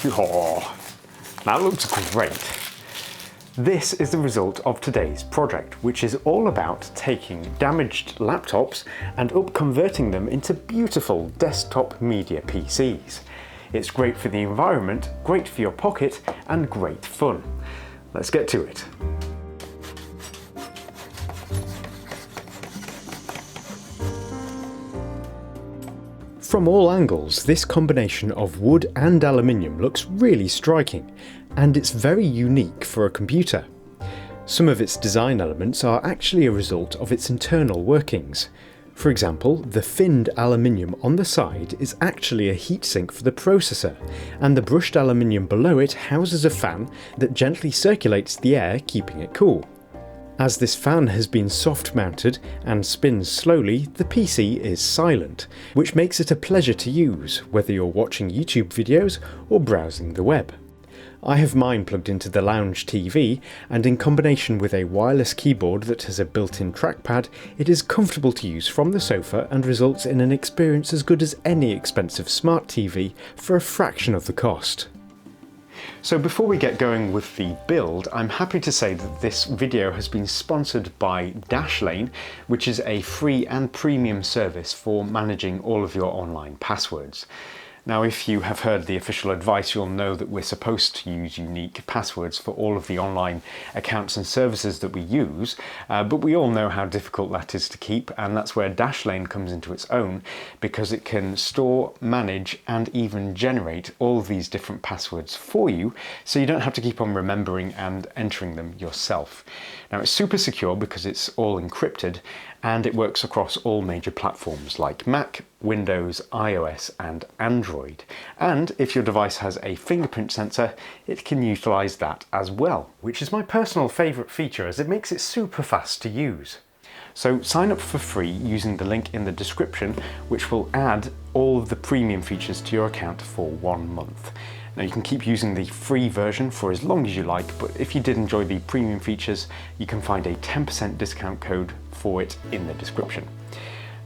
Oh, that looks great. This is the result of today's project, which is all about taking damaged laptops and converting them into beautiful desktop media PCs. It's great for the environment, great for your pocket, and great fun. Let's get to it. From all angles, this combination of wood and aluminium looks really striking, and it's very unique for a computer. Some of its design elements are actually a result of its internal workings. For example, the finned aluminium on the side is actually a heatsink for the processor, and the brushed aluminium below it houses a fan that gently circulates the air, keeping it cool. As this fan has been soft mounted and spins slowly, the PC is silent, which makes it a pleasure to use, whether you're watching YouTube videos or browsing the web. I have mine plugged into the lounge TV, and in combination with a wireless keyboard that has a built-in trackpad, it is comfortable to use from the sofa and results in an experience as good as any expensive smart TV for a fraction of the cost. So before we get going with the build, I'm happy to say that this video has been sponsored by Dashlane, which is a free and premium service for managing all of your online passwords. Now, if you have heard the official advice, you'll know that we're supposed to use unique passwords for all of the online accounts and services that we use, but we all know how difficult that is to keep, and that's where Dashlane comes into its own, because it can store, manage, and even generate all of these different passwords for you, so you don't have to keep on remembering and entering them yourself. Now, it's super secure because it's all encrypted, and it works across all major platforms like Mac, Windows, iOS, and Android. And if your device has a fingerprint sensor, it can utilize that as well, which is my personal favorite feature as it makes it super fast to use. So sign up for free using the link in the description, which will add all of the premium features to your account for 1 month. Now, you can keep using the free version for as long as you like, but if you did enjoy the premium features, you can find a 10% discount code for it in the description.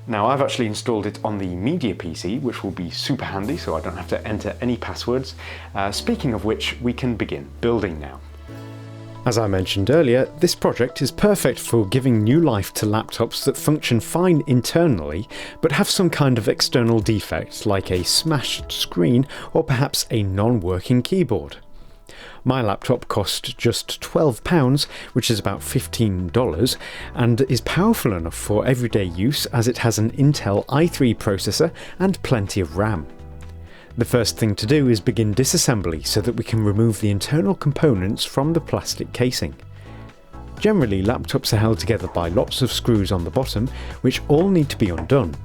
Now, I've actually installed it on the Media PC, which will be super handy, so I don't have to enter any passwords. Speaking of which, we can begin building now. As I mentioned earlier, this project is perfect for giving new life to laptops that function fine internally, but have some kind of external defect like a smashed screen or perhaps a non-working keyboard. My laptop cost just £12, which is about $15, and is powerful enough for everyday use as it has an Intel i3 processor and plenty of RAM. The first thing to do is begin disassembly so that we can remove the internal components from the plastic casing. Generally, laptops are held together by lots of screws on the bottom, which all need to be undone.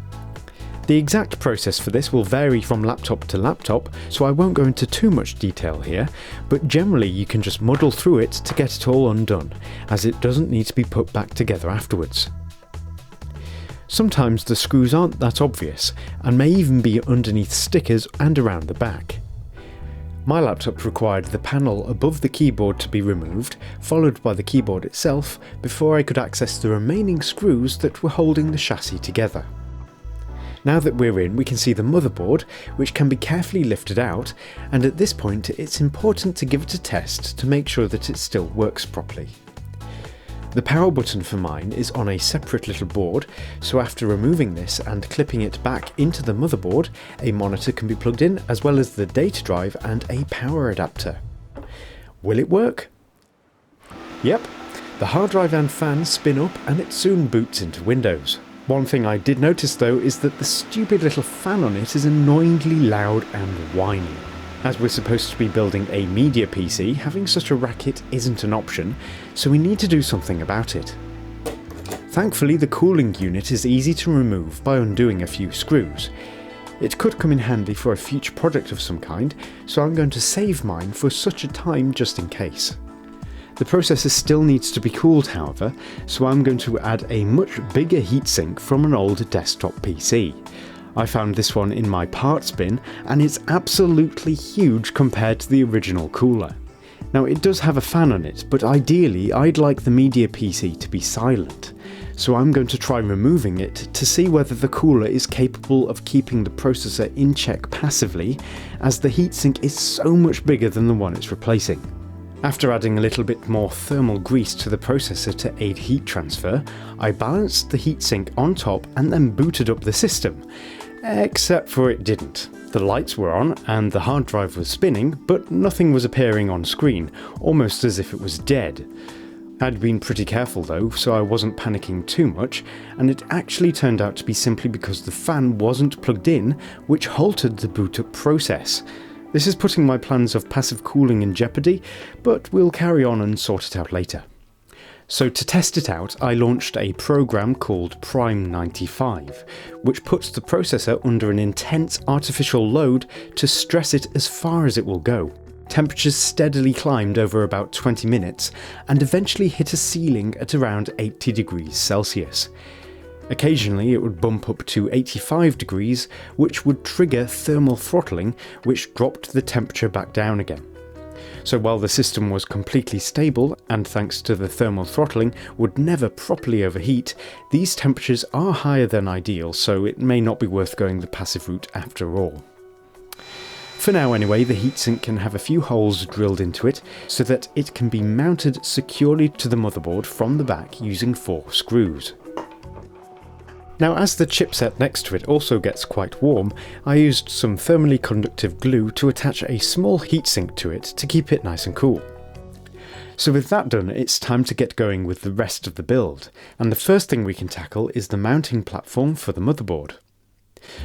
The exact process for this will vary from laptop to laptop, so I won't go into too much detail here, but generally you can just muddle through it to get it all undone, as it doesn't need to be put back together afterwards. Sometimes the screws aren't that obvious, and may even be underneath stickers and around the back. My laptop required the panel above the keyboard to be removed, followed by the keyboard itself, before I could access the remaining screws that were holding the chassis together. Now that we're in, we can see the motherboard, which can be carefully lifted out, and at this point it's important to give it a test to make sure that it still works properly. The power button for mine is on a separate little board, so after removing this and clipping it back into the motherboard, a monitor can be plugged in, as well as the data drive and a power adapter. Will it work? Yep, the hard drive and fan spin up and it soon boots into Windows. One thing I did notice though is that the stupid little fan on it is annoyingly loud and whiny. As we're supposed to be building a media PC, having such a racket isn't an option, so we need to do something about it. Thankfully, the cooling unit is easy to remove by undoing a few screws. It could come in handy for a future project of some kind, so I'm going to save mine for such a time just in case. The processor still needs to be cooled, however, so I'm going to add a much bigger heatsink from an old desktop PC. I found this one in my parts bin, and it's absolutely huge compared to the original cooler. Now, it does have a fan on it, but ideally I'd like the Media PC to be silent, so I'm going to try removing it to see whether the cooler is capable of keeping the processor in check passively, as the heatsink is so much bigger than the one it's replacing. After adding a little bit more thermal grease to the processor to aid heat transfer, I balanced the heatsink on top and then booted up the system. Except for it didn't. The lights were on and the hard drive was spinning, but nothing was appearing on screen, almost as if it was dead. I'd been pretty careful though, so I wasn't panicking too much, and it actually turned out to be simply because the fan wasn't plugged in, which halted the boot up process. This is putting my plans of passive cooling in jeopardy, but we'll carry on and sort it out later. So to test it out, I launched a program called Prime95, which puts the processor under an intense artificial load to stress it as far as it will go. Temperatures steadily climbed over about 20 minutes and eventually hit a ceiling at around 80 degrees Celsius. Occasionally it would bump up to 85 degrees, which would trigger thermal throttling, which dropped the temperature back down again. So while the system was completely stable, and thanks to the thermal throttling would never properly overheat, these temperatures are higher than ideal, so it may not be worth going the passive route after all. For now anyway, the heatsink can have a few holes drilled into it, so that it can be mounted securely to the motherboard from the back using 4 screws. Now, as the chipset next to it also gets quite warm, I used some thermally conductive glue to attach a small heatsink to it to keep it nice and cool. So with that done, it's time to get going with the rest of the build, and the first thing we can tackle is the mounting platform for the motherboard.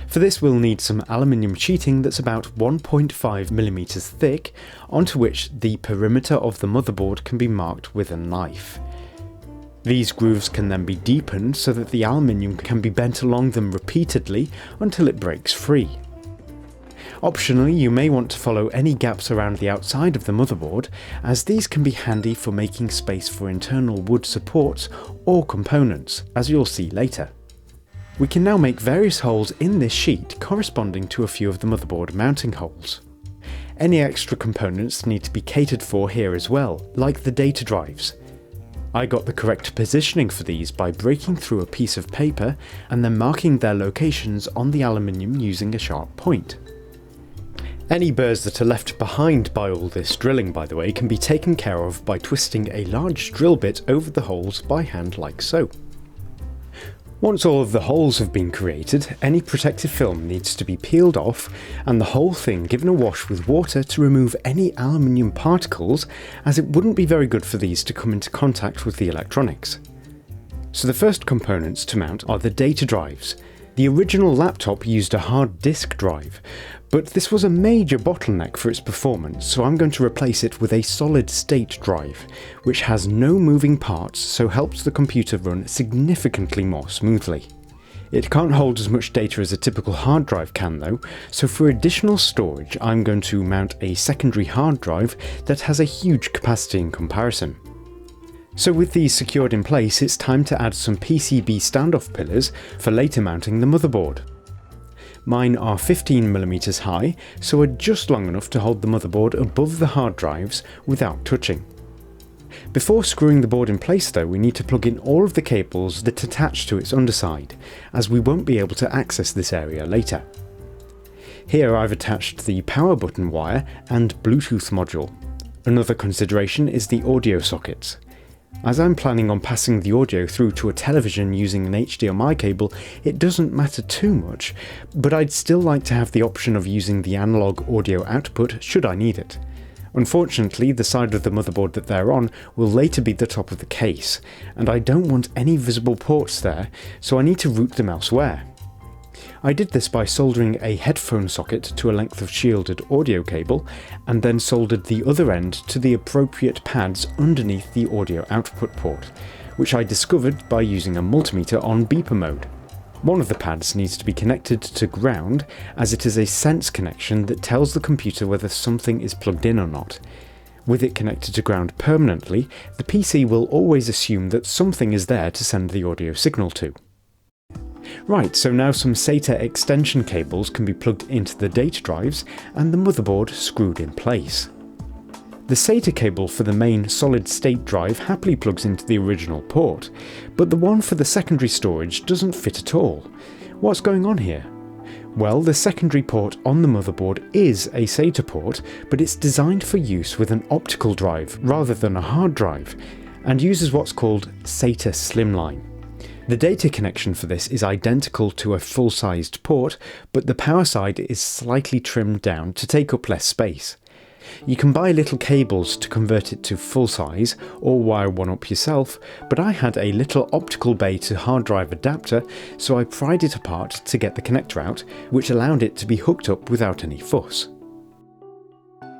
For this we'll need some aluminium sheeting that's about 1.5mm thick, onto which the perimeter of the motherboard can be marked with a knife. These grooves can then be deepened so that the aluminium can be bent along them repeatedly until it breaks free. Optionally, you may want to follow any gaps around the outside of the motherboard, as these can be handy for making space for internal wood supports or components, as you'll see later. We can now make various holes in this sheet corresponding to a few of the motherboard mounting holes. Any extra components need to be catered for here as well, like the data drives. I got the correct positioning for these by breaking through a piece of paper and then marking their locations on the aluminium using a sharp point. Any burrs that are left behind by all this drilling, by the way, can be taken care of by twisting a large drill bit over the holes by hand like so. Once all of the holes have been created, any protective film needs to be peeled off and the whole thing given a wash with water to remove any aluminium particles, as it wouldn't be very good for these to come into contact with the electronics. So the first components to mount are the data drives. The original laptop used a hard disk drive, but this was a major bottleneck for its performance, so I'm going to replace it with a solid state drive, which has no moving parts, so helps the computer run significantly more smoothly. It can't hold as much data as a typical hard drive can though, so for additional storage I'm going to mount a secondary hard drive that has a huge capacity in comparison. So with these secured in place, it's time to add some PCB standoff pillars for later mounting the motherboard. Mine are 15mm high, so are just long enough to hold the motherboard above the hard drives without touching. Before screwing the board in place though, we need to plug in all of the cables that attach to its underside, as we won't be able to access this area later. Here I've attached the power button wire and Bluetooth module. Another consideration is the audio sockets. As I'm planning on passing the audio through to a television using an HDMI cable, it doesn't matter too much, but I'd still like to have the option of using the analog audio output should I need it. Unfortunately, the side of the motherboard that they're on will later be the top of the case, and I don't want any visible ports there, so I need to route them elsewhere. I did this by soldering a headphone socket to a length of shielded audio cable, and then soldered the other end to the appropriate pads underneath the audio output port, which I discovered by using a multimeter on beeper mode. One of the pads needs to be connected to ground, as it is a sense connection that tells the computer whether something is plugged in or not. With it connected to ground permanently, the PC will always assume that something is there to send the audio signal to. Right, so now some SATA extension cables can be plugged into the data drives and the motherboard screwed in place. The SATA cable for the main solid-state drive happily plugs into the original port, but the one for the secondary storage doesn't fit at all. What's going on here? Well, the secondary port on the motherboard is a SATA port, but it's designed for use with an optical drive rather than a hard drive, and uses what's called SATA Slimline. The data connection for this is identical to a full-sized port, but the power side is slightly trimmed down to take up less space. You can buy little cables to convert it to full size or wire one up yourself, but I had a little optical bay to hard drive adapter, so I pried it apart to get the connector out, which allowed it to be hooked up without any fuss.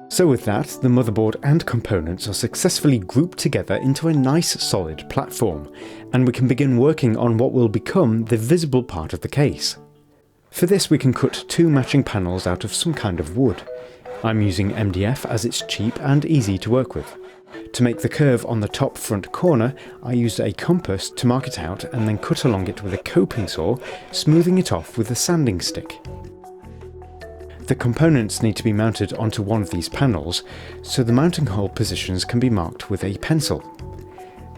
So with that, the motherboard and components are successfully grouped together into a nice solid platform, and we can begin working on what will become the visible part of the case. For this we can cut 2 matching panels out of some kind of wood. I'm using MDF as it's cheap and easy to work with. To make the curve on the top front corner, I used a compass to mark it out and then cut along it with a coping saw, smoothing it off with a sanding stick. The components need to be mounted onto one of these panels, so the mounting hole positions can be marked with a pencil.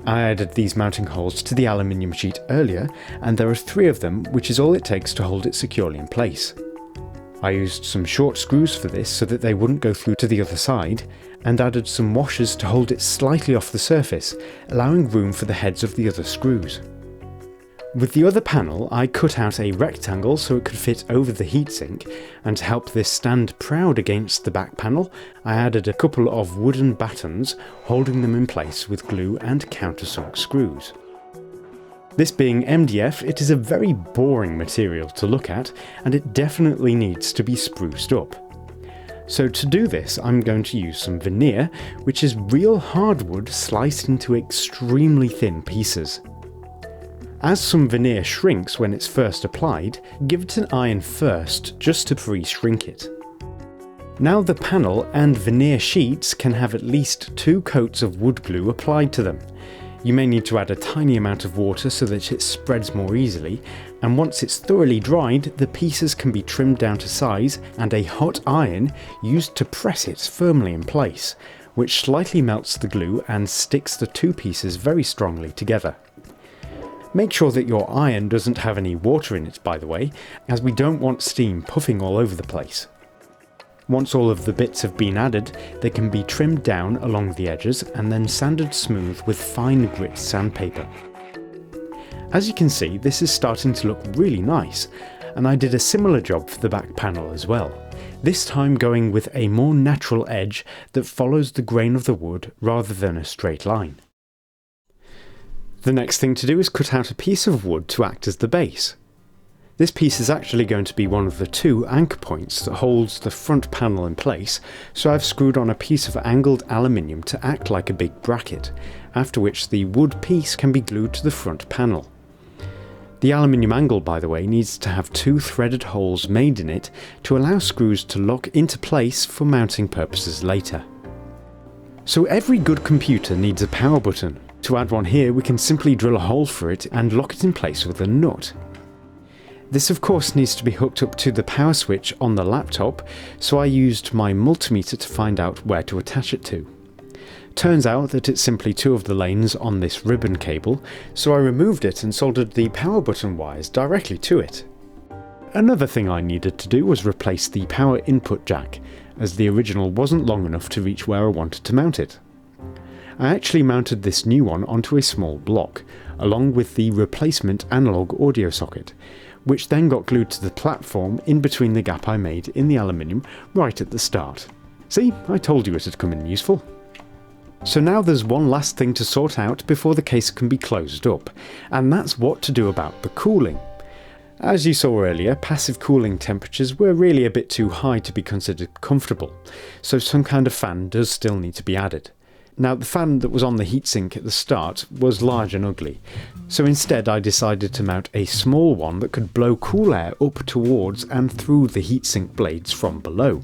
I added these mounting holes to the aluminium sheet earlier, and there are 3 of them, which is all it takes to hold it securely in place. I used some short screws for this so that they wouldn't go through to the other side, and added some washers to hold it slightly off the surface, allowing room for the heads of the other screws. With the other panel, I cut out a rectangle so it could fit over the heatsink, and to help this stand proud against the back panel, I added a couple of wooden battens, holding them in place with glue and countersunk screws. This being MDF, it is a very boring material to look at, and it definitely needs to be spruced up. So to do this, I'm going to use some veneer, which is real hardwood sliced into extremely thin pieces. As some veneer shrinks when it's first applied, give it an iron first just to pre-shrink it. Now the panel and veneer sheets can have at least 2 coats of wood glue applied to them. You may need to add a tiny amount of water so that it spreads more easily, and once it's thoroughly dried, the pieces can be trimmed down to size and a hot iron used to press it firmly in place, which slightly melts the glue and sticks the 2 pieces very strongly together. Make sure that your iron doesn't have any water in it, by the way, as we don't want steam puffing all over the place. Once all of the bits have been added, they can be trimmed down along the edges and then sanded smooth with fine grit sandpaper. As you can see, this is starting to look really nice, and I did a similar job for the back panel as well, this time going with a more natural edge that follows the grain of the wood rather than a straight line. The next thing to do is cut out a piece of wood to act as the base. This piece is actually going to be one of the 2 anchor points that holds the front panel in place, so I've screwed on a piece of angled aluminium to act like a big bracket, after which the wood piece can be glued to the front panel. The aluminium angle, by the way, needs to have 2 threaded holes made in it to allow screws to lock into place for mounting purposes later. So every good computer needs a power button. To add one here, we can simply drill a hole for it and lock it in place with a nut. This of course needs to be hooked up to the power switch on the laptop, so I used my multimeter to find out where to attach it to. Turns out that it's simply 2 of the lanes on this ribbon cable, so I removed it and soldered the power button wires directly to it. Another thing I needed to do was replace the power input jack, as the original wasn't long enough to reach where I wanted to mount it. I actually mounted this new one onto a small block, along with the replacement analog audio socket, which then got glued to the platform in between the gap I made in the aluminium right at the start. See, I told you it had come in useful. So now there's one last thing to sort out before the case can be closed up, and that's what to do about the cooling. As you saw earlier, passive cooling temperatures were really a bit too high to be considered comfortable, so some kind of fan does still need to be added. Now, the fan that was on the heatsink at the start was large and ugly, so instead I decided to mount a small one that could blow cool air up towards and through the heatsink blades from below.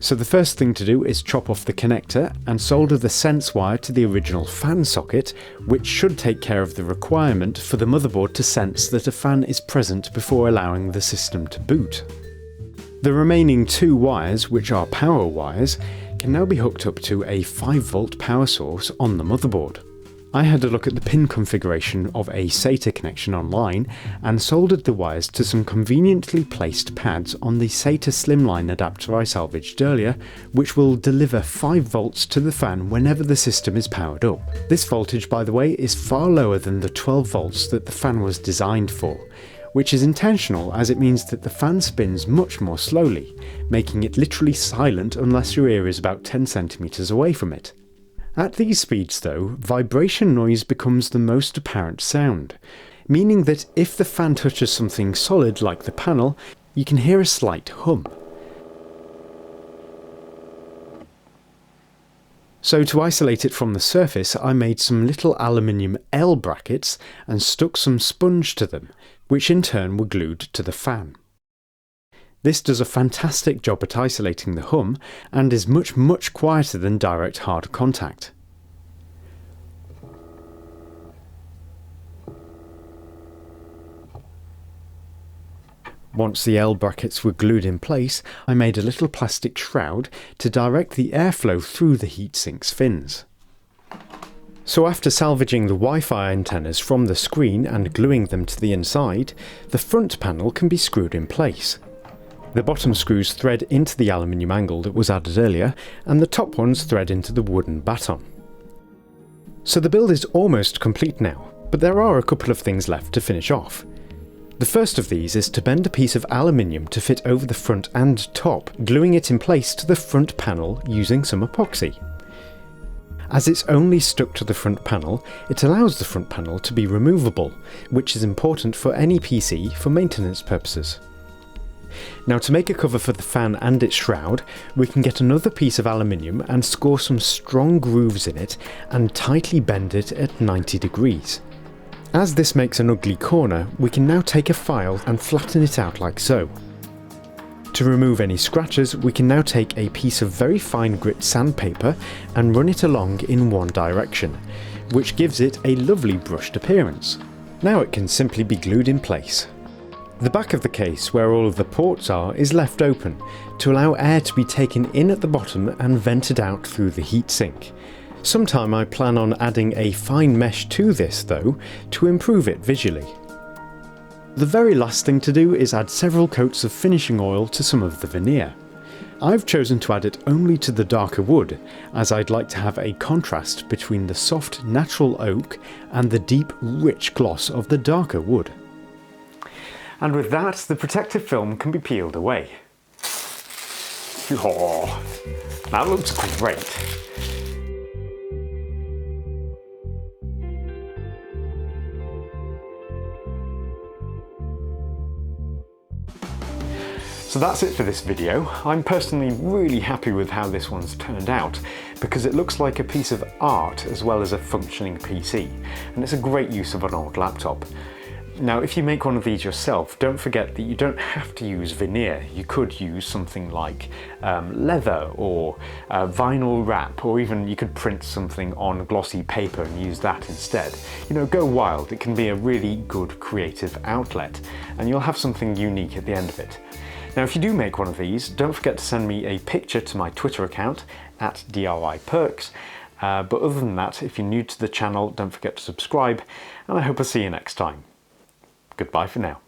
So the first thing to do is chop off the connector and solder the sense wire to the original fan socket, which should take care of the requirement for the motherboard to sense that a fan is present before allowing the system to boot. The remaining 2 wires, which are power wires, can now be hooked up to a 5V power source on the motherboard. I had a look at the pin configuration of a SATA connection online and soldered the wires to some conveniently placed pads on the SATA Slimline adapter I salvaged earlier, which will deliver 5V to the fan whenever the system is powered up. This voltage, by the way, is far lower than the 12V that the fan was designed for, which is intentional as it means that the fan spins much more slowly, making it literally silent unless your ear is about 10 centimeters away from it. At these speeds though, vibration noise becomes the most apparent sound, meaning that if the fan touches something solid like the panel, you can hear a slight hum. So to isolate it from the surface, I made some little aluminium L brackets and stuck some sponge to them, which in turn were glued to the fan. This does a fantastic job at isolating the hum and is much quieter than direct hard contact. Once the L brackets were glued in place, I made a little plastic shroud to direct the airflow through the heatsink's fins. So after salvaging the Wi-Fi antennas from the screen and gluing them to the inside, the front panel can be screwed in place. The bottom screws thread into the aluminium angle that was added earlier, and the top ones thread into the wooden baton. So the build is almost complete now, but there are a couple of things left to finish off. The first of these is to bend a piece of aluminium to fit over the front and top, gluing it in place to the front panel using some epoxy. As it's only stuck to the front panel, it allows the front panel to be removable, which is important for any PC for maintenance purposes. Now to make a cover for the fan and its shroud, we can get another piece of aluminium and score some strong grooves in it and tightly bend it at 90 degrees. As this makes an ugly corner, we can now take a file and flatten it out like so. To remove any scratches, we can now take a piece of very fine grit sandpaper and run it along in one direction, which gives it a lovely brushed appearance. Now it can simply be glued in place. The back of the case, where all of the ports are, is left open to allow air to be taken in at the bottom and vented out through the heatsink. Sometime I plan on adding a fine mesh to this though, to improve it visually. The very last thing to do is add several coats of finishing oil to some of the veneer. I've chosen to add it only to the darker wood, as I'd like to have a contrast between the soft natural oak and the deep rich gloss of the darker wood. And with that, the protective film can be peeled away. Oh, that looks great. So that's it for this video. I'm personally really happy with how this one's turned out, because it looks like a piece of art as well as a functioning PC, and it's a great use of an old laptop. Now, if you make one of these yourself, don't forget that you don't have to use veneer. You could use something like leather or vinyl wrap, or even you could print something on glossy paper and use that instead. You know, go wild. It can be a really good creative outlet, and you'll have something unique at the end of it. Now, if you do make one of these, don't forget to send me a picture to my Twitter account at DIYPerks. But other than that, if you're new to the channel, don't forget to subscribe, and I hope I'll see you next time. Goodbye for now.